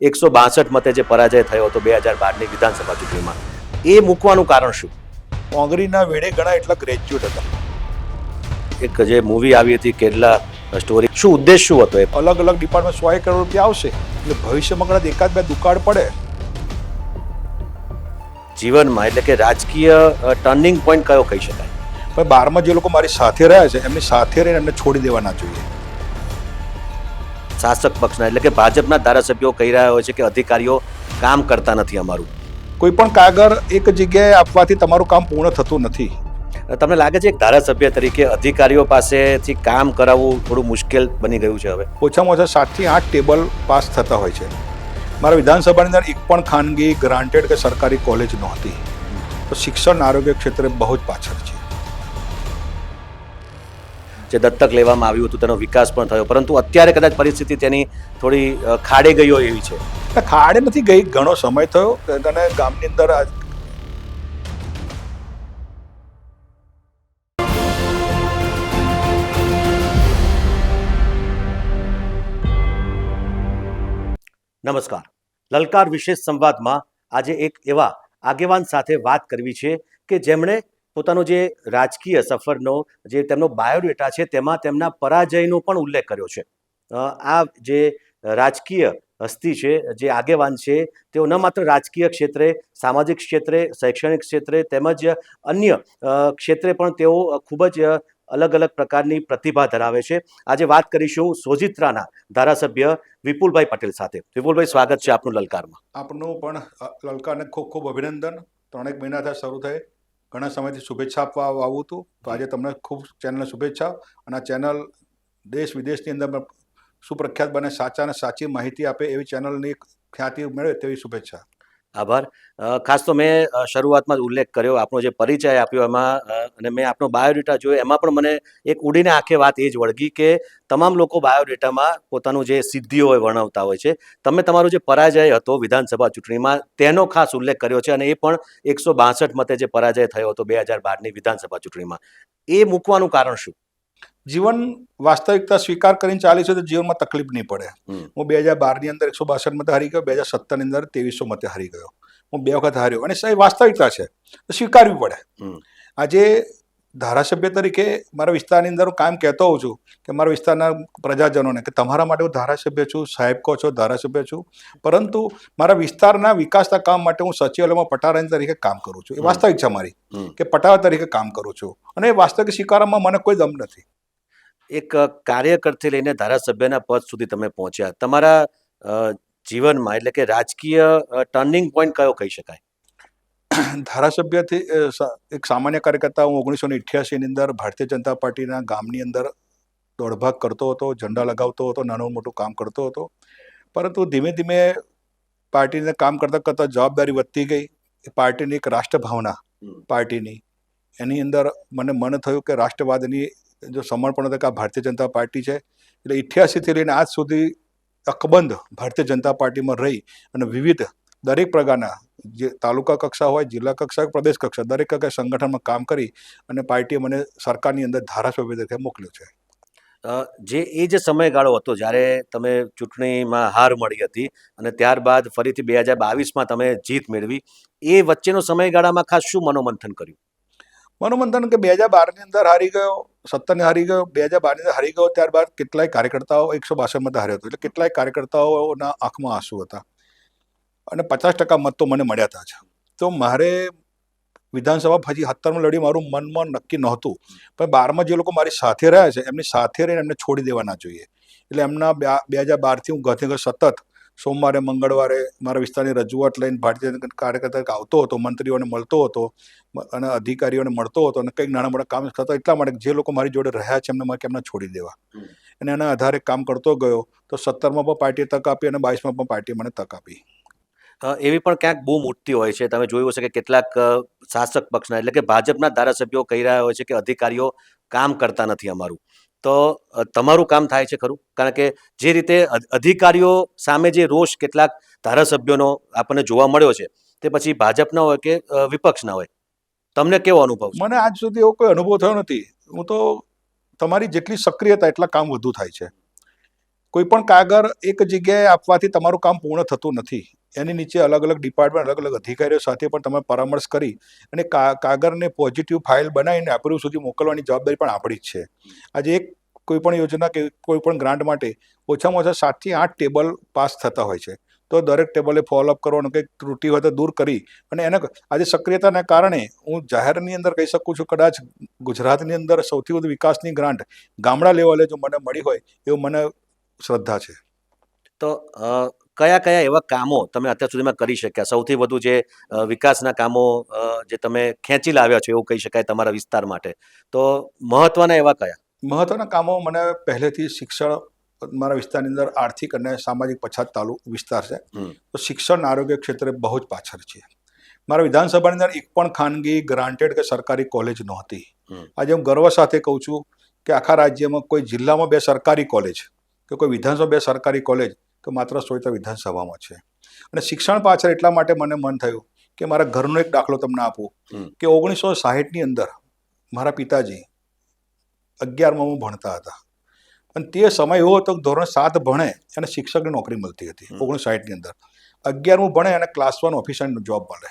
162 મતે જે પરાજય થયો હતો 2012ની વિધાનસભા ચૂંટણીમાં, એ મૂકવાનું કારણ શું? કોંગરીના વેડે ઘણા એટલા ગ્રેજ્યુએટ હતા. એક જે મૂવી આવી હતી કેરલા સ્ટોરી, શું ઉદ્દેશ શું હતો? એ અલગ અલગ ડિપાર્ટમેન્ટ 100 કરોડ રૂપિયા આવશે એટલે ભવિષ્યમાં કદાચ એકાદ બે દુકાળ પડે. જીવનમાં એટલે કે રાજકીય ટર્નિંગ પોઈન્ટ કયો કહી શકાય? પણ 12માં જે લોકો મારી સાથે રહ્યા છે એમની સાથે રહીને એમને છોડી દેવા ના જોઈએ. શાસક પક્ષના એટલે કે ભાજપના ધારાસભ્યો કહી રહ્યા હોય છે કે અધિકારીઓ કામ કરતા નથી અમારું. કોઈ પણ કાગળ એક જગ્યાએ આપવાથી તમારું કામ પૂર્ણ થતું નથી. તમને લાગે છે એક ધારાસભ્ય તરીકે અધિકારીઓ પાસેથી કામ કરાવવું થોડું મુશ્કેલ બની ગયું છે હવે? ઓછામાં ઓછા 7 થી 8 ટેબલ પાસ થતા હોય છે. મારા વિધાનસભાની અંદર એક પણ ખાનગી ગ્રાન્ટેડ કે સરકારી કોલેજ નહોતી. તો શિક્ષણ આરોગ્ય ક્ષેત્રે બહુ જ પાછળ છે. જે દત્તક લેવામાં આવ્યું હતું તેનો વિકાસ પણ થયો, પરંતુ અત્યારે કદાચ પરિસ્થિતિ તેની થોડી ખાડે ગઈ હોય એવી છે. ખાડે નથી ગઈ, ઘણો સમય થયો અને ગામની અંદર નમસ્કાર. લલકાર વિશેષ સંવાદમાં આજે એક એવા આગેવાન સાથે વાત કરવી છે કે જેમણે પોતાનો જે રાજકીય સફરનો જે તેમનો બાયોડેટા છે તેમાં તેમના પરાજયનો પણ ઉલ્લેખ કર્યો છે. આ જે રાજકીય હસ્તી છે, જે આગેવાન છે, તેઓ ન માત્ર રાજકીય ક્ષેત્રે, સામાજિક ક્ષેત્રે, શૈક્ષણિક ક્ષેત્રે તેમજ અન્ય ક્ષેત્રે પણ તેઓ ખૂબ જ અલગ અલગ પ્રકારની પ્રતિભા ધરાવે છે. આજે વાત કરીશું સોજિત્રાના ધારાસભ્ય વિપુલભાઈ પટેલ સાથે. વિપુલભાઈ, સ્વાગત છે આપનું લલકારમાં. આપનું પણ લલકારને ખૂબ ખૂબ અભિનંદન. 3 મહિના થયા શરૂ થઈ, ઘણા સમયથી શુભેચ્છા આપવા આવું હતું, તો આજે તમને ખૂબ ચેનલને શુભેચ્છા. અને આ ચેનલ દેશ વિદેશની અંદર સુપ્રખ્યાત બને, સાચા અને સાચી માહિતી આપે એવી ચેનલની ખ્યાતિ મેળવે તેવી શુભેચ્છા. આભાર. ખાસ તો મેં શરૂઆતમાં જ ઉલ્લેખ કર્યો, આપણો જે પરિચય આપ્યો એમાં, અને મેં આપણો બાયોડેટા જોયો એમાં પણ મને એક ઉડીને આંખે વાત એ જ વળગી કે તમામ લોકો બાયોડેટામાં પોતાનું જે સિદ્ધિઓ હોય વર્ણવતા હોય છે. તમે તમારો જે પરાજય હતો વિધાનસભા ચૂંટણીમાં તેનો ખાસ ઉલ્લેખ કર્યો છે, અને એ પણ 162 મતે જે પરાજય થયો હતો 2012ની વિધાનસભા ચૂંટણીમાં. એ મૂકવાનું કારણ શું? જીવન વાસ્તવિકતા સ્વીકાર કરીને ચાલીશું તો જીવનમાં તકલીફ નહીં પડે. હું 2012ની અંદર 162 મતે હારી ગયો, 2017ની અંદર 2300 મતે હારી ગયો. હું 2 વખત હાર્યો અને એ વાસ્તવિકતા છે, તો સ્વીકારવી પડે. આજે ધારાસભ્ય તરીકે મારા વિસ્તારની અંદર હું કાયમ કહેતો હોઉં છું કે મારા વિસ્તારના પ્રજાજનોને કે તમારા માટે હું ધારાસભ્ય છું, સાહેબ કહો છો ધારાસભ્ય છું, પરંતુ મારા વિસ્તારના વિકાસના કામ માટે હું સચિવાલયમાં પટારા તરીકે કામ કરું છું. એ વાસ્તવિક છે મારી, કે પટારા તરીકે કામ કરું છું, અને એ વાસ્તવિક સ્વીકારવામાં મને કોઈ દમ નથી. એક કાર્યકરથી લઈને ધારાસભ્યના પદ સુધી તમે પહોંચ્યા. તમારા જીવનમાં એટલે કે રાજકીય ટર્નિંગ પોઈન્ટ કયો કહી શકાય? ધારાસભ્યથી એક સામાન્ય કાર્યકર્તા હું 1988ની અંદર ભારતીય જનતા પાર્ટીના ગામની અંદર દોડભાગ કરતો હતો, ઝંડા લગાવતો હતો, નાનું મોટું કામ કરતો હતો. પરંતુ ધીમે ધીમે પાર્ટીને કામ કરતાં કરતાં જવાબદારી વધતી ગઈ. એ પાર્ટીની એક રાષ્ટ્રભાવના પાર્ટીની એની અંદર મને મન થયું કે રાષ્ટ્રવાદની જો સમર્પણ હતું કે આ ભારતીય જનતા પાર્ટી છે. એટલે 88થી લઈને આજ સુધી અકબંધ ભારતીય જનતા પાર્ટીમાં રહી અને વિવિધ દરેક પ્રકારના જે તાલુકા કક્ષા હોય, જિલ્લા કક્ષા, પ્રદેશ કક્ષા, દરેક કક્ષાએ સંગઠનમાં કામ કરી અને પાર્ટીએ મને સરકારની અંદર ધારાસભ્ય તરીકે મોકલ્યો છે. એ જે સમયગાળો હતો જ્યારે તમે ચૂંટણીમાં હાર મળી હતી અને ત્યારબાદ ફરીથી 2022માં તમે જીત મેળવી, એ વચ્ચેનો સમયગાળામાં ખાસ શું મનોમંથન કર્યું? મનોમંથન કે 2012ની અંદર હારી ગયો, 17ને હારી ગયો, 2012ની અંદર હારી ગયો. ત્યારબાદ કેટલાય કાર્યકર્તાઓ 162 મતે હાર્યો હતો, એટલે કેટલાય કાર્યકર્તાઓના આંખમાં આંસુ હતા અને 50% મત તો મને મળ્યા હતા જ. તો મારે વિધાનસભા હજી 17માં લડી મારું મનમાં નક્કી નહોતું, પણ 12માં જે લોકો મારી સાથે રહ્યા છે એમની સાથે રહીને એમને છોડી દેવા ના જોઈએ. એટલે એમના 2012થી હું ઘરે સતત સોમવારે, મંગળવારે મારા વિસ્તારની રજૂઆત લઈને ભારતીય જનતા કાર્યકર્તા આવતો હતો, મંત્રીઓને મળતો હતો અને અધિકારીઓને મળતો હતો, અને કંઈક નાના મોટા કામ થતા. એટલા માટે જે લોકો મારી જોડે રહ્યા છે એમને મારે કેમને છોડી દેવા, અને એના આધારે કામ કરતો ગયો. તો 17માં પણ પાર્ટીએ તક આપી અને 22માં પણ પાર્ટીએ મને તક આપી. એવી પણ ક્યાંક બૂમ ઉઠતી હોય છે. તમે જોયું હશે કે કેટલાક શાસક પક્ષના એટલે કે ભાજપના ધારાસભ્યો કહી રહ્યા હોય છે કે અધિકારીઓ કામ કરતા નથી અમારું. તો તમારું કામ થાય છે ખરું? કારણ કે જે રીતે અધિકારીઓ સામે જે રોષ કેટલાક ધારાસભ્યોનો આપણને જોવા મળ્યો છે, તે પછી ભાજપના હોય કે વિપક્ષના હોય, તમને કેવો અનુભવ છે? મને આજ સુધી એવો કોઈ અનુભવ થયો નથી. હું તો તમારી જેટલી સક્રિયતા એટલા કામ વધુ થાય છે. કોઈ પણ કાગળ એક જગ્યાએ આપવાથી તમારું કામ પૂર્ણ થતું નથી. એની નીચે અલગ અલગ ડિપાર્ટમેન્ટ, અલગ અલગ અધિકારીઓ સાથે પણ તમે પરામર્શ કરી અને કાગળને પોઝિટિવ ફાઇલ બનાવીને એપ્રુવ સુધી મોકલવાની જવાબદારી પણ આપણી જ છે. આજે એક કોઈ પણ યોજના કે કોઈ પણ ગ્રાન્ટ માટે ઓછામાં ઓછા 7 થી 8 ટેબલ પાસ થતા હોય છે. તો દરેક ટેબલે ફોલોઅપ કરવાનું, કંઈક ત્રુટિ હોય તો દૂર કરી અને એને આજે સક્રિયતાના કારણે હું જાહેરની અંદર કહી શકું છું, કદાચ ગુજરાતની અંદર સૌથી વધુ વિકાસની ગ્રાન્ટ ગામડા લેવલે જો મને મળી હોય એવું મને શ્રદ્ધા છે. તો કયા કયા એવા કામો તમે અત્યાર સુધીમાં કરી શક્યા, સૌથી વધુ જે વિકાસના કામો જે તમે ખેંચી લાવ્યા છો એવું કહી શકાય તમારા વિસ્તાર માટે, તો મહત્વના એવા કયા? મહત્વના કામો મને પહેલેથી શિક્ષણ, મારા વિસ્તારની અંદર આર્થિક અને સામાજિક પછાત વિસ્તાર છે, તો શિક્ષણ આરોગ્ય ક્ષેત્રે બહુ જ પાછળ છે. મારા વિધાનસભાની અંદર એક પણ ખાનગી ગ્રાન્ટેડ કે સરકારી કોલેજ નહોતી. આજે હું ગર્વ સાથે કહું છું કે આખા રાજ્યમાં કોઈ જિલ્લામાં 2 સરકારી કોલેજ કે કોઈ વિધાનસભા 2 સરકારી કોલેજ તો માત્ર સોયતા વિધાનસભામાં છે. અને શિક્ષણ પાછળ એટલા માટે મને મન થયું કે મારા ઘરનો એક દાખલો તમને આપું કે 1960ની અંદર મારા પિતાજી 11માં ભણતા હતા અને તે સમય એવો હતો કે ધોરણ 7 ભણે અને શિક્ષકની નોકરી મળતી હતી. 1960ની અંદર 11મું ભણે અને ક્લાસ 1 ઓફિસરની જોબ મળે.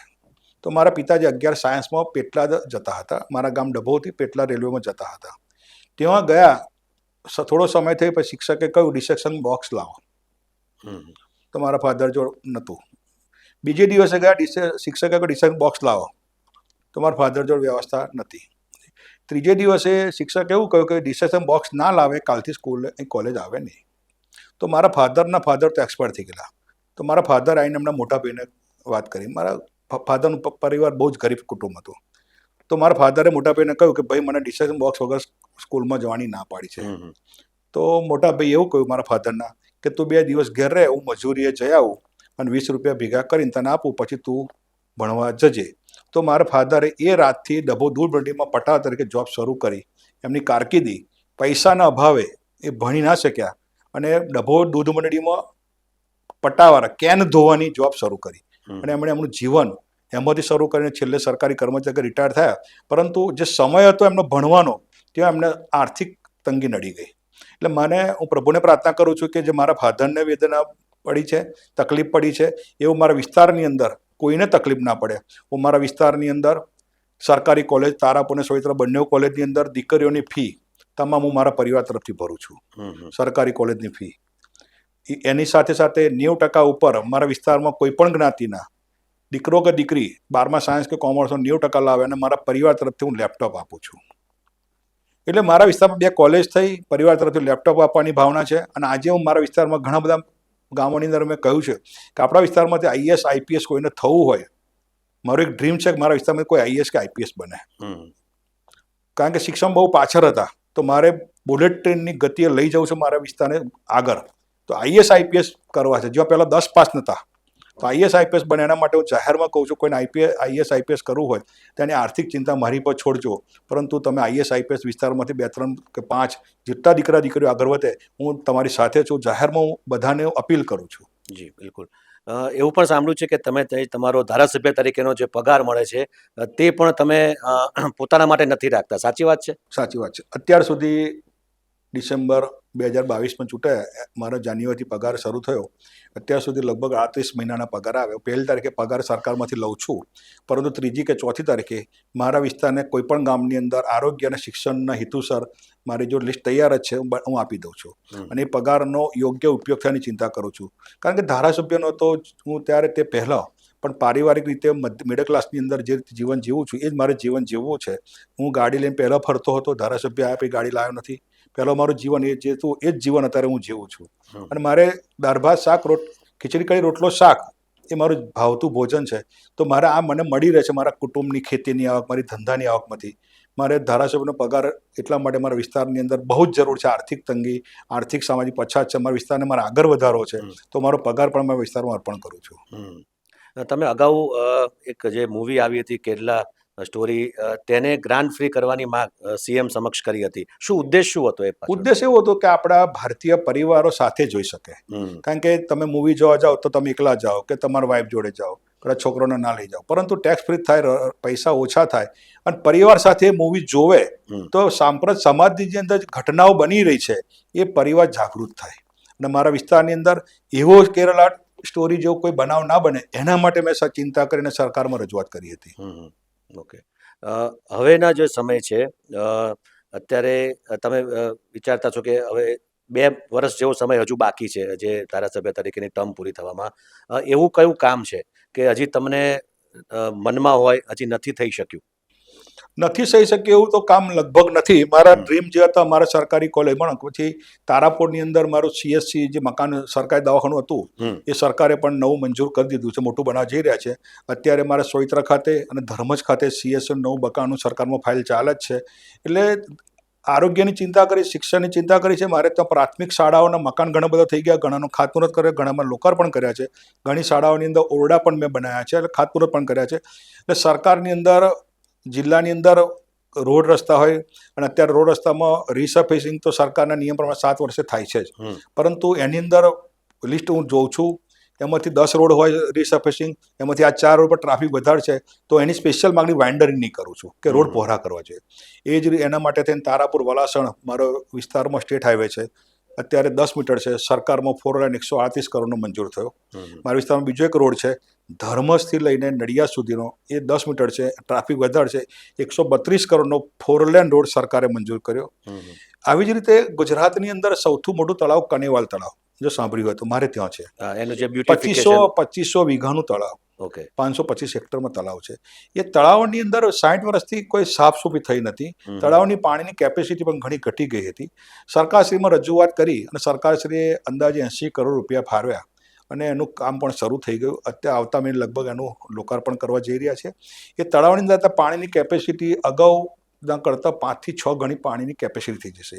તો મારા પિતાજી 11 સાયન્સમાં પેટલાદ જતા હતા. મારા ગામ ડભોથી પેટલા રેલવેમાં જતા હતા. ત્યાં ગયા, થોડો સમય થઈ પછી શિક્ષકે કહ્યું ડિસેક્શન બોક્સ લાવો. તો મારા ફાધર જોડ નહોતું. બીજે દિવસે ગયા, શિક્ષકે કહ્યું ડિસેક્શન બોક્સ લાવો. તો મારા ફાધર જોડ વ્યવસ્થા નથી. ત્રીજે દિવસે શિક્ષકે એવું કહ્યું કે ડિસેક્શન બોક્સ ના લાવે કાલથી કોલેજ આવે નહીં. તો મારા ફાધરના ફાધર તો એક્સપાયર થઈ ગયેલા. તો મારા ફાધર આવીને એમના મોટા ભાઈને વાત કરી. મારા ફાધરનું પરિવાર બહુ જ ગરીબ કુટુંબ હતું. તો મારા ફાધરે મોટા ભાઈને કહ્યું કે ભાઈ મને ડિસેક્શન બોક્સ વગર સ્કૂલમાં જવાની ના પાડી છે. તો મોટા ભાઈ એવું કહ્યું મારા ફાધરના કે તું 2 દિવસ ઘેર રહે, હું મજૂરીએ જઈ આવું અને 20 રૂપિયા ભેગા કરીને તને આપું, પછી તું ભણવા જજે. તો મારા ફાધરે એ રાતથી ડભો દૂધ મંડીમાં પટાવા તરીકે જોબ શરૂ કરી. એમની કારકિર્દી પૈસાના અભાવે એ ભણી ના શક્યા અને ડભો દૂધ મંડળીમાં પટાવાળા કેન ધોવાની જોબ શરૂ કરી અને એમણે એમનું જીવન એમાંથી શરૂ કરીને છેલ્લે સરકારી કર્મચારી રિટાયર થયા. પરંતુ જે સમય હતો એમનો ભણવાનો, ત્યાં એમને આર્થિક તંગી નડી ગઈ. એટલે હું પ્રભુને પ્રાર્થના કરું છું કે જે મારા ફાધરને વેદના પડી છે, તકલીફ પડી છે, એવું મારા વિસ્તારની અંદર કોઈને તકલીફ ના પડે. હું મારા વિસ્તારની અંદર સરકારી કોલેજ તારાપુર અને સોયત્રા બંને કોલેજની અંદર દીકરીઓની ફી તમામ હું મારા પરિવાર તરફથી ભરું છું. સરકારી કોલેજની ફી એની સાથે સાથે 90% ઉપર મારા વિસ્તારમાં કોઈ પણ જ્ઞાતિના દીકરો કે દીકરી 12મા સાયન્સ કે કોમર્સમાં 90% લાવે અને મારા પરિવાર તરફથી હું લેપટોપ આપું છું. એટલે મારા વિસ્તારમાં 2 કોલેજ થઈ, પરિવાર તરફથી લેપટોપ આપવાની ભાવના છે. અને આજે હું મારા વિસ્તારમાં ઘણા બધા ગામોની અંદર મેં કહ્યું છે કે આપણા વિસ્તારમાંથી આઈએસ આઈપીએસ કોઈને થવું હોય, મારું એક ડ્રીમ છે કે મારા વિસ્તારમાં કોઈ આઈએસ કે આઈપીએસ બને. કારણ કે શિક્ષણ બહુ પાછળ હતા, તો મારે બુલેટ ટ્રેનની ગતિએ લઈ જવું છે મારા વિસ્તારને આગળ. તો આઈએસ આઈપીએસ કરવા છે. જ્યાં પહેલાં 10 પાસ નહોતા, તો આઈએસ આઈપીએસ બને. એના માટે હું જાહેરમાં કહું છું કોઈને આઈએસ આઈપીએસ કરવું હોય તેની આર્થિક ચિંતા મારી પર છોડજો, પરંતુ તમે આઈએસ આઈપીએસ વિસ્તારમાંથી 2, 3 કે 5 જેટલા દીકરા દીકરીઓ આગળ વધે, હું તમારી સાથે છું. જાહેરમાં હું બધાને અપીલ કરું છું. જી બિલકુલ. એવું પણ સાંભળ્યું છે કે તમે તમારો ધારાસભ્ય તરીકેનો જે પગાર મળે છે તે પણ તમે પોતાના માટે નથી રાખતા, સાચી વાત છે? સાચી વાત છે. અત્યાર સુધી ડિસેમ્બર 2022માં ચૂંટાયા, મારો જાન્યુઆરીથી પગાર શરૂ થયો, અત્યાર સુધી લગભગ 38 મહિનાના પગાર આવ્યો. 1 તારીખે પગાર સરકારમાંથી લઉં છું, પરંતુ 3જી કે 4થી તારીખે મારા વિસ્તારને કોઈ પણ ગામની અંદર આરોગ્ય અને શિક્ષણના હેતુસર મારી જો લિસ્ટ તૈયાર જ છે, હું આપી દઉં છું. અને એ પગારનો યોગ્ય ઉપયોગ થવાની ચિંતા કરું છું. કારણ કે ધારાસભ્યનો તો હું ત્યારે તે પહેલાં પણ પારિવારિક રીતે મિડલ ક્લાસની અંદર જે જીવન જીવું છું એ જ મારે જીવન જીવવું છે. હું ગાડી લઈને પહેલાં ફરતો હતો, ધારાસભ્ય આપ્યા પછી ગાડી લાવ્યો નથી. પહેલાં મારું જીવન એ જે હતું એ જ જીવન અત્યારે હું જીવું છું. અને મારે દાળ ભાત શાક ખીચડી કઢી રોટલો શાક એ મારું ભાવતું ભોજન છે. તો મારે આ મને મળી રહે છે મારા કુટુંબની ખેતીની આવક, મારી ધંધાની આવકમાંથી. મારે ધારાસભ્યનો પગાર એટલા માટે મારા વિસ્તારની અંદર બહુ જ જરૂર છે. આર્થિક તંગી, આર્થિક સામાજિક પછાત છે, મારા વિસ્તારને મારે આગળ વધારવો છે, તો મારો પગાર પણ મારા વિસ્તારમાં અર્પણ કરું છું. તમે અગાઉ એક જે મૂવી આવી હતી કેરલા સ્ટોરી, તેને ગ્રાન્ટ ફ્રી કરવાની માંગ સીએમ સમક્ષ કરી હતી. શું ઉદ્દેશ શું હતો? ઉદ્દેશ એવો હતો કે આપણા ભારતીય પરિવારો સાથે જોઈ શકે. કારણ કે તમે મૂવી જોવા જાઓ તો તમે એકલા જાઓ કે તમારા વાઈફ જોડે જાઓ, કદાચ છોકરોને ના લઈ જાઓ, પરંતુ ટેક્સ ફ્રી થાય, પૈસા ઓછા થાય અને પરિવાર સાથે મૂવી જોવે તો સાંપ્રત સમાજની જે અંદર ઘટનાઓ બની રહી છે એ પરિવાર જાગૃત થાય. અને મારા વિસ્તારની અંદર એવો કેરલા સ્ટોરી જેવો કોઈ બનાવ ના બને એના માટે મેં ચિંતા કરીને સરકારમાં રજૂઆત કરી હતી. ઓકે. હવેના જે સમય છે, અત્યારે તમે વિચારતા છો કે હવે 2 વર્ષ જેવો સમય હજુ બાકી છે જે ધારાસભ્ય તરીકેની ટર્મ પૂરી થવામાં. એવું કયું કામ છે કે હજી તમને મનમાં હોય, હજી નથી થઈ શક્યું? નથી થઈ શકે એવું તો કામ લગભગ નથી. મારા હમ. ડ્રીમ જે હતા મારા સરકારી કોલેજમાં, પછી તારાપુરની અંદર મારું CSC જે મકાન સરકારી દવાખાનું હતું હમ. એ સરકારે પણ નવું મંજૂર કરી દીધું છે, મોટું બનાવવા જઈ રહ્યા છે. અત્યારે મારા સોઈત્રા ખાતે અને ધર્મજ ખાતે CSC નવું મકાનનું સરકારમાં ફાઇલ ચાલે જ છે. એટલે આરોગ્યની ચિંતા કરી, શિક્ષણની ચિંતા કરી છે. મારે ત્યાં પ્રાથમિક શાળાઓના મકાન ઘણા બધા થઈ ગયા, ઘણાનું ખાતમુહૂર્ત કર્યા, ઘણામાં લોકાર્પણ કર્યા છે. ઘણી શાળાઓની અંદર ઓરડા પણ મેં બનાવ્યા છે, એટલે ખાતમુહૂર્ત પણ કર્યા છે. એટલે સરકારની અંદર, જિલ્લાની અંદર રોડ રસ્તા હોય, અને અત્યારે રોડ રસ્તામાં રીસર્ફેસિંગ તો સરકારના નિયમ પ્રમાણે 7 વર્ષે થાય છે જ, પરંતુ એની અંદર લિસ્ટ હું જોઉં છું, એમાંથી 10 રોડ હોય રીસર્ફેસિંગ, એમાંથી આ 4 રોડ પર ટ્રાફિક વધારે છે, તો એની સ્પેશિયલ માગણી વાઇન્ડરિંગની કરું છું કે રોડ પહોળા કરવા જોઈએ. એ જ એના માટે થઈને તારાપુર વલાસણ મારો વિસ્તારમાં સ્ટેટ હાઈવે છે, અત્યારે 10 મીટર છે, સરકારમાં 4 લાઈન 138 કરોડનો મંજૂર થયો. મારા વિસ્તારમાં બીજો એક રોડ છે ધર્મજથી લઈને નડિયાદ સુધીનો, એ 10 મીટર છે, ટ્રાફિક વધારે છે, 132 કરોડનો 4 લેન રોડ સરકારે મંજૂર કર્યો. આવી જ રીતે ગુજરાતની અંદર સૌથી મોટું તળાવ કનેવાલ તળાવ, જો સાંભળ્યું હોય તો મારે ત્યાં છે. એનું જે બ્યુટિફિકેશન. 2500 વીઘાનું તળાવ, ઓકે. 525 હેક્ટરમાં તળાવ છે. એ તળાવની અંદર 60 વર્ષથી કોઈ સાફસૂફી થઈ નથી. તળાવની પાણીની કેપેસિટી પણ ઘણી ઘટી ગઈ હતી. સરકારશ્રીમાં રજૂઆત કરી અને સરકારશ્રીએ અંદાજે 80 કરોડ રૂપિયા ફાળવ્યા અને એનું કામ પણ શરૂ થઈ ગયું. અત્યારે આવતા મહિને લગભગ એનું લોકાર્પણ કરવા જઈ રહ્યા છે. એ તળાવની અંદર પાણીની કેપેસિટી અગાઉના કરતાં 5 થી 6 ગણી પાણીની કેપેસિટી થઈ જશે.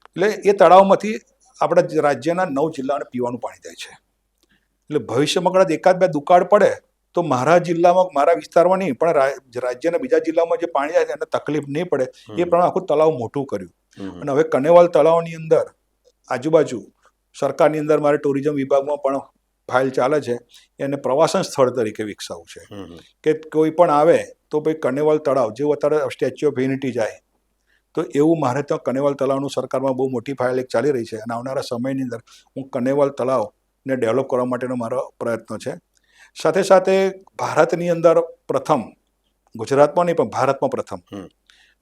એટલે એ તળાવમાંથી આપણા રાજ્યના 9 જિલ્લાને પીવાનું પાણી જાય છે. એટલે ભવિષ્યમાં કદાચ એકાદ બે દુકાળ પડે તો મારા જિલ્લામાં, મારા વિસ્તારમાં નહીં, પણ રાજ્યના બીજા જિલ્લામાં જે પાણી જાય છે એને તકલીફ નહીં પડે. એ પ્રમાણે આખું તળાવ મોટું કર્યું. અને હવે કનેવાલ તળાવની અંદર આજુબાજુ સરકારની અંદર મારે ટુરિઝમ વિભાગમાં પણ ફાઇલ ચાલે છે, એને પ્રવાસન સ્થળ તરીકે વિકસાવવું છે કે કોઈ પણ આવે તો ભાઈ કનેવાલ તળાવ, જેવું અત્યારે સ્ટેચ્યુ ઓફ યુનિટી જાય તો એવું મારે ત્યાં કનેવાલ તળાવનું સરકારમાં બહુ મોટી ફાઇલ એક ચાલી રહી છે. અને આવનારા સમયની અંદર હું કનેવાલ તળાવને ડેવલપ કરવા માટેનો મારો પ્રયત્ન છે. સાથે સાથે ભારતની અંદર પ્રથમ, ગુજરાતમાં નહીં પણ ભારતમાં પ્રથમ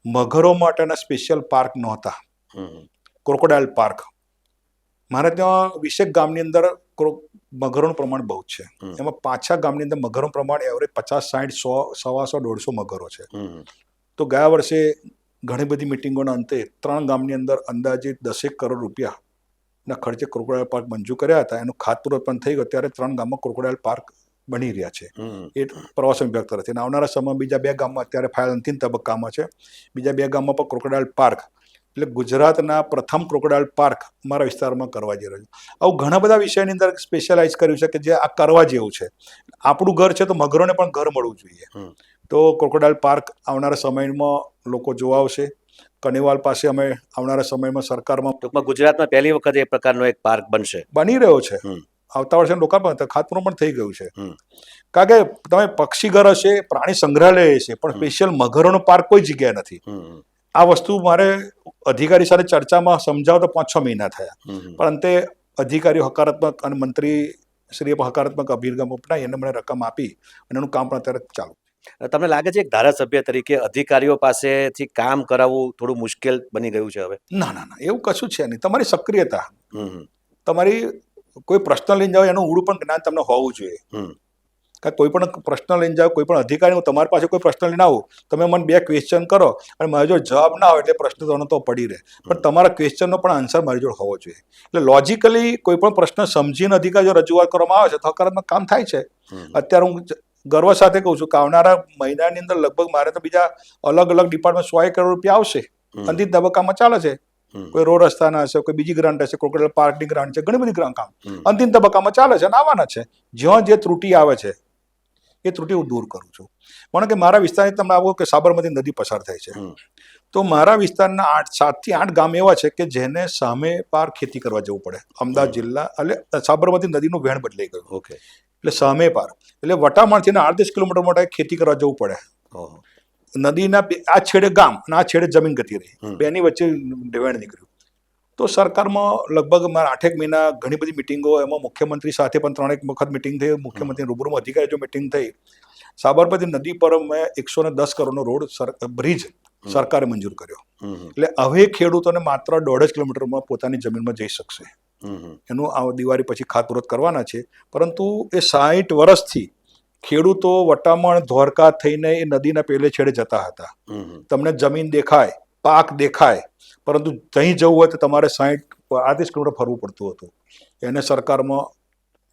મગરો માટેના સ્પેશિયલ પાર્ક નહોતા, ક્રોકોડાઇલ પાર્ક. મારે ત્યાં 20 ગામની અંદર મગરોનું પ્રમાણ બહુ જ છે. એમાં 5 ગામની અંદર મગરોનું પ્રમાણ એવરેજ 50, 60, 100, 125, 150 મગરો છે. તો ગયા વર્ષે ઘણી બધી મિટિંગોના અંતે 3 ગામની અંદર અંદાજે 10 કરોડ રૂપિયાના ખર્ચે ક્રોકોડાઇલ પાર્ક મંજૂર કર્યા હતા. એનું ખાતમુહૂર્ત પણ થઈ ગયું. અત્યારે 3 ગામમાં ક્રોકોડાઇલ પાર્ક બની રહ્યા છે. એ પ્રવાસન વિભાગ તરફથી. અને આવનારા સમયમાં બીજા 2 ગામમાં અત્યારે ફાઇલ અંતિમ તબક્કામાં છે. બીજા 2 ગામમાં પણ ક્રોકોડાઇલ પાર્ક, એટલે ગુજરાતના પ્રથમ ક્રોકોડાઇલ પાર્ક મારા વિસ્તારમાં કરવા જઈ રહ્યો છે. આવું ઘણા બધા વિષયની અંદર સ્પેશિયલાઇઝ કર્યું છે કે જે આ કરવા જેવું છે. આપણું ઘર છે તો મગરોને પણ ઘર મળવું જોઈએ. તો ક્રોકોડાઇલ પાર્ક આવનારા સમયમાં લોકો જોવા આવશે. કનેવાલ પાસે અમે આવનારા સમયમાં સરકારમાં, ટૂંકમાં ગુજરાતમાં પહેલી વખત એ પ્રકારનો એક પાર્ક બનશે, બની રહ્યો છે. આવતા વર્ષે લોકાર્પણ, ખાતમુહૂર્ત પણ થઈ ગયું છે. કારણ કે તમે પક્ષી ઘર હશે, પ્રાણી સંગ્રહાલય હશે, પણ સ્પેશિયલ મગરોનો પાર્ક કોઈ જગ્યાએ નથી. આ વસ્તુ મારે અધિકારી સાથે ચર્ચામાં સમજાવતા 5-6 મહિના થયા, પણ અંતે અધિકારીઓ હકારાત્મક અને મંત્રી શ્રીએ પણ હકારાત્મક અભિગમ અપનાવી અને મને રકમ આપી અને એનું કામ પણ અત્યારે ચાલુ. તમને લાગે છે એક ધારાસભ્ય તરીકે અધિકારીઓ પાસેથી કામ કરાવવું થોડું મુશ્કેલ બની ગયું છે હવે? ના ના ના, એવું કશું છે નહીં. તમારી સક્રિયતા, તમારી કોઈ પ્રશ્ન લઈને જાઓ એનું ઊંડું પણ જ્ઞાન તમને હોવું જોઈએ. કે કોઈ પણ પ્રશ્ન લઈને જાઓ, કોઈ પણ અધિકારી, તમારી પાસે કોઈ પ્રશ્ન લઈને આવું, તમે મને 2 ક્વેશ્ચન કરો અને મારી જોડે જવાબ ના આવે એટલે પ્રશ્ન તો પડી રહે, પણ તમારા ક્વેશ્ચનનો પણ આન્સર મારી જોડે હોવો જોઈએ. એટલે લોજિકલી કોઈ પણ પ્રશ્ન સમજીને અધિકારીઓ રજૂઆત કરવામાં આવે છે તો હકારાત્મક કામ થાય છે. અત્યારે હું ગર્વ સાથે કહું છું કે આવનારા મહિનાની અંદર લગભગ મારે તો બીજા અલગ અલગ ડિપાર્ટમેન્ટ 100 કરોડ રૂપિયા આવશે. અંતિમ તબક્કામાં ચાલે છે. કોઈ રોડ રસ્તાના હશે, કોઈ બીજી ગ્રાન્ટ હશે, ક્રોકોડાઇલ પાર્કની ગ્રાન્ટ છે, ઘણી બધી ગ્રાન્ટ કામ અંતિમ તબક્કામાં ચાલે છે અને આવવાના છે. જ્યાં જે ત્રુટિ આવે છે એ ત્રુટિ હું દૂર કરું છું. કારણ કે મારા વિસ્તારની તમને આવો કે સાબરમતી નદી પસાર થાય છે, તો મારા વિસ્તારના 7 થી 8 ગામ એવા છે કે જેને સામે પાર ખેતી કરવા જવું પડે. અમદાવાદ જિલ્લા એટલે સાબરમતી નદીનું વહેણ બદલાઈ ગયું. ઓકે. એટલે સામે પાર, એટલે વટામણથી 38 કિલોમીટર માટે ખેતી કરવા જવું પડે. નદીના આ છેડે ગામ અને આ છેડે જમીન ગતી રહી, બેની વચ્ચે વહેણ નીકળ્યું. તો સરકારમાં લગભગ મારા 8 મહિના ઘણી બધી મિટિંગો, એમાં મુખ્યમંત્રી સાથે પણ 3 વખત મિટિંગ થઈ, મુખ્યમંત્રી રૂબરૂમાં અધિકારી જો મિટિંગ થઈ. સાબરમતી નદી પર મેં 110 કરોડનો રોડ બ્રિજ સરકારે મંજૂર કર્યો. એટલે હવે ખેડૂતોને માત્ર 1.5 કિલોમીટરમાં પોતાની જમીનમાં જઈ શકશે. એનું આ દિવાળી પછી ખાતમુહૂર્ત કરવાના છે. પરંતુ એ 60 વર્ષથી ખેડૂતો વટામણ ધોરકા થઈને એ નદીના પેલે છેડે જતા હતા. તમને જમીન દેખાય, પાક દેખાય, પરંતુ ત્યાં જવું હોય તો તમારે 60-38 કિલોમીટર ફરવું પડતું હતું. એને સરકારમાં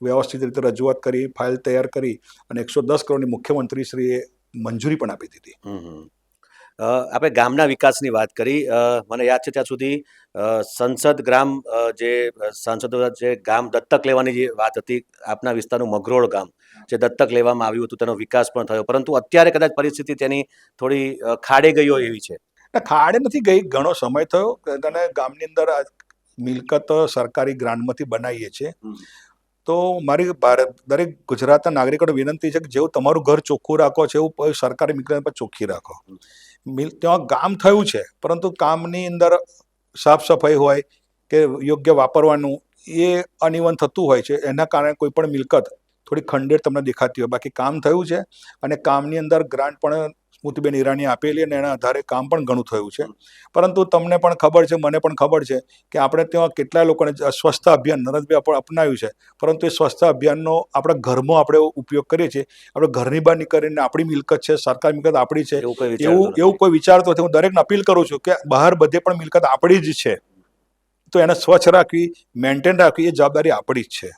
વ્યવસ્થિત રીતે રજૂઆત કરી, ફાઇલ તૈયાર કરી અને 110 કરોડની મુખ્યમંત્રીશ્રીએ મંજૂરી પણ આપી દીધી. આપણે ગામના વિકાસની વાત કરી. મને યાદ છે ત્યાં સુધી સંસદ ગ્રામ જે સાંસદો જે ગામ દત્તક લેવાની જે વાત હતી, આપના વિસ્તારનું મગરોળ ગામ જે દત્તક લેવામાં આવ્યું હતું, તેનો વિકાસ પણ થયો, પરંતુ અત્યારે કદાચ પરિસ્થિતિ તેની થોડી ખાડે ગઈ હોય એવી છે. ખાડે નથી ગઈ, ઘણો સમય થયો. અને ગામની અંદર મિલકત સરકારી ગ્રાન્ટમાંથી બનાવીએ છીએ. તો મારી દરેક ગુજરાતના નાગરિકોને વિનંતી છે કે જેવું તમારું ઘર ચોખ્ખું રાખો છે એવું સરકારી મિલકત પણ ચોખ્ખી રાખો. ત્યાં ગામ થયું છે, પરંતુ કામની અંદર સાફ સફાઈ હોય કે યોગ્ય વાપરવાનું એ અનિવન થતું હોય છે. એના કારણે કોઈ પણ મિલકત થોડી ખંડેર તમને દેખાતી હોય. બાકી કામ થયું છે અને કામની અંદર ગ્રાન્ટ પણ સ્મૃતિબેન ઈરાનીએ આપેલી અને એના આધારે કામ પણ ઘણું થયું છે. પરંતુ તમને પણ ખબર છે, મને પણ ખબર છે કે આપણે ત્યાં કેટલાય લોકોને સ્વચ્છતા અભિયાન નરેન્દ્રભાઈ આપણે અપનાવ્યું છે, પરંતુ એ સ્વચ્છતા અભિયાનનો આપણા ઘરમાં આપણે ઉપયોગ કરીએ છીએ. આપણે ઘરની બહાર નીકળીને આપણી મિલકત છે, સરકારી મિલકત આપણી છે એવું કોઈ વિચારતો નથી. હું દરેકને અપીલ કરું છું કે બહાર બધે પણ મિલકત આપણી જ છે, તો એને સ્વચ્છ રાખવી, મેન્ટેન રાખવી એ જવાબદારી આપણી જ છે.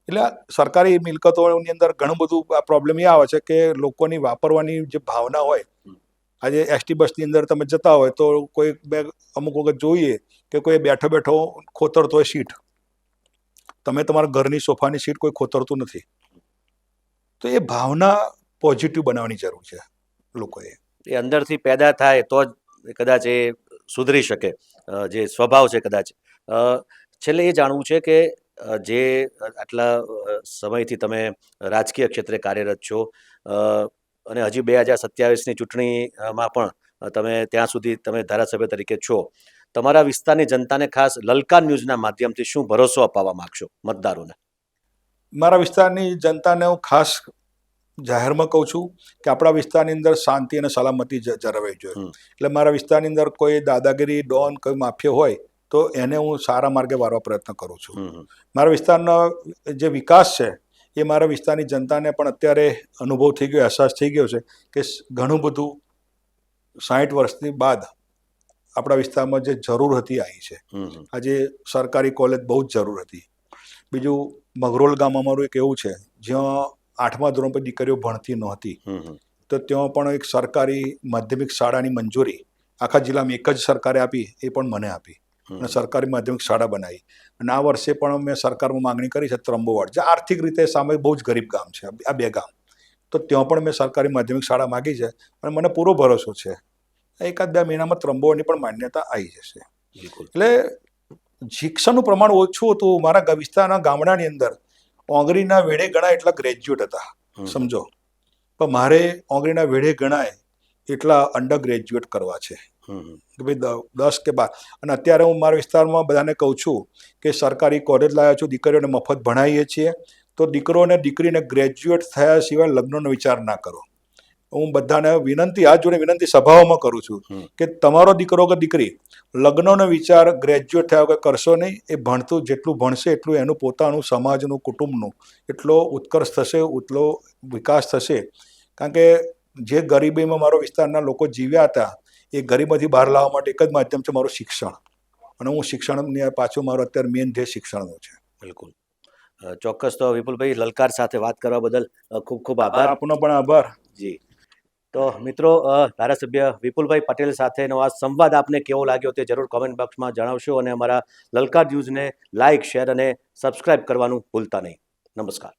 એટલે સરકારી મિલકતોની અંદર ઘણું બધું આ પ્રોબ્લેમ એ આવે છે કે લોકોની વાપરવાની જે ભાવના હોય. આજે એસટી બસની અંદર તમે જતા હોય તો કોઈ અમુક વખત જોઈએ કે કોઈ બેઠો બેઠો ખોતરતો હોય સીટ. તમે તમારા ઘરની સોફાની સીટ કોઈ ખોતરતું નથી. તો એ ભાવના પોઝિટિવ બનાવવાની જરૂર છે લોકોએ. એ અંદરથી પેદા થાય તો જ કદાચ એ સુધરી શકે, જે સ્વભાવ છે કદાચ. છેલ્લે એ જાણવું છે કે જે આટલા સમયથી તમે રાજકીય ક્ષેત્રે કાર્યરત છો અને હજી 2027ની ચૂંટણીમાં પણ તમે ત્યાં સુધી તમે ધારાસભ્ય તરીકે છો, તમારા વિસ્તારની જનતાને ખાસ લલકાર ન્યૂઝના માધ્યમથી શું ભરોસો અપાવવા માંગશો મતદારોને? મારા વિસ્તારની જનતાને હું ખાસ જાહેરમાં કહું છું કે આપણા વિસ્તારની અંદર શાંતિ અને સલામતી જળવાઈ જોઈએ. એટલે મારા વિસ્તારની અંદર કોઈ દાદાગીરી, ડોન, કોઈ માફિયા હોય તો એને હું સારા માર્ગે વારવા પ્રયત્ન કરું છું. મારા વિસ્તારનો જે વિકાસ છે એ મારા વિસ્તારની જનતાને પણ અત્યારે અનુભવ થઈ ગયો, અહેસાસ થઈ ગયો છે કે ઘણું બધું 60 વર્ષની બાદ આપણા વિસ્તારમાં જે જરૂર હતી આવી છે. આજે સરકારી કોલેજ બહુ જ જરૂર હતી. બીજું મગરોલ ગામ અમારું એક એવું છે જ્યાં 8મા ધોરણ પર દીકરીઓ ભણતી નહોતી, તો ત્યાં પણ એક સરકારી માધ્યમિક શાળાની મંજૂરી આખા જિલ્લામાં એક જ સરકારે આપી, એ પણ મને આપી અને સરકારી માધ્યમિક શાળા બનાવી. અને આ વર્ષે પણ મેં સરકારમાં માંગણી કરી છે ત્રંબોવાડ, જે આર્થિક રીતે સામે બહુ જ ગરીબ ગામ છે, આ 2 ગામ. તો ત્યાં પણ મેં સરકારી માધ્યમિક શાળા માગી છે અને મને પૂરો ભરોસો છે 1-2 મહિનામાં ત્રંબોવાડની પણ માન્યતા આવી જશે. એટલે શિક્ષણનું પ્રમાણ ઓછું હતું મારા વિસ્તારના ગામડાની અંદર. ઓંગરીના વેઢે ગણાય એટલા ગ્રેજ્યુએટ હતા, સમજો. પણ મારે ઓંગરીના વેઢે ગણાય એટલા અંડર ગ્રેજ્યુએટ કરવા છે કે ભાઈ 10 કે 12. અને અત્યારે હું મારા વિસ્તારમાં બધાને કહું છું કે સરકારી કોલેજ લાવ્યા છું, દીકરીઓને મફત ભણાવીએ છીએ, તો દીકરો અને દીકરીને ગ્રેજ્યુએટ થયા સિવાય લગ્નનો વિચાર ના કરો. હું બધાને વિનંતી, હાથ જોડે વિનંતી સભાઓમાં કરું છું કે તમારો દીકરો કે દીકરી લગ્નનો વિચાર ગ્રેજ્યુએટ થયા વગર કરશો નહીં. એ ભણતું જેટલું ભણશે એટલું એનું પોતાનું, સમાજનું, કુટુંબનું એટલો ઉત્કર્ષ થશે, એટલો વિકાસ થશે. કારણ કે જે ગરીબીમાં મારો વિસ્તારના લોકો જીવ્યા હતા એ ગરીબીમાંથી બહાર લાવવા માટે એક જ માધ્યમ છે, મારું શિક્ષણ. અને હું શિક્ષણની પાછું મારો અત્યારે મેઇન ધ્યેય શિક્ષણનો છે. બિલકુલ, ચોક્કસ. તો વિપુલભાઈ, લલકાર સાથે વાત કરવા બદલ ખૂબ ખૂબ આભાર. આપનો પણ આભાર. જી. તો મિત્રો, ધારાસભ્ય વિપુલભાઈ પટેલ સાથેનો આ સંવાદ આપને કેવો લાગ્યો તે જરૂર કોમેન્ટ બોક્સમાં જણાવશો અને અમારા લલકાર ન્યૂઝને લાઇક, શેર અને સબસ્ક્રાઇબ કરવાનું ભૂલતા નહીં. નમસ્કાર.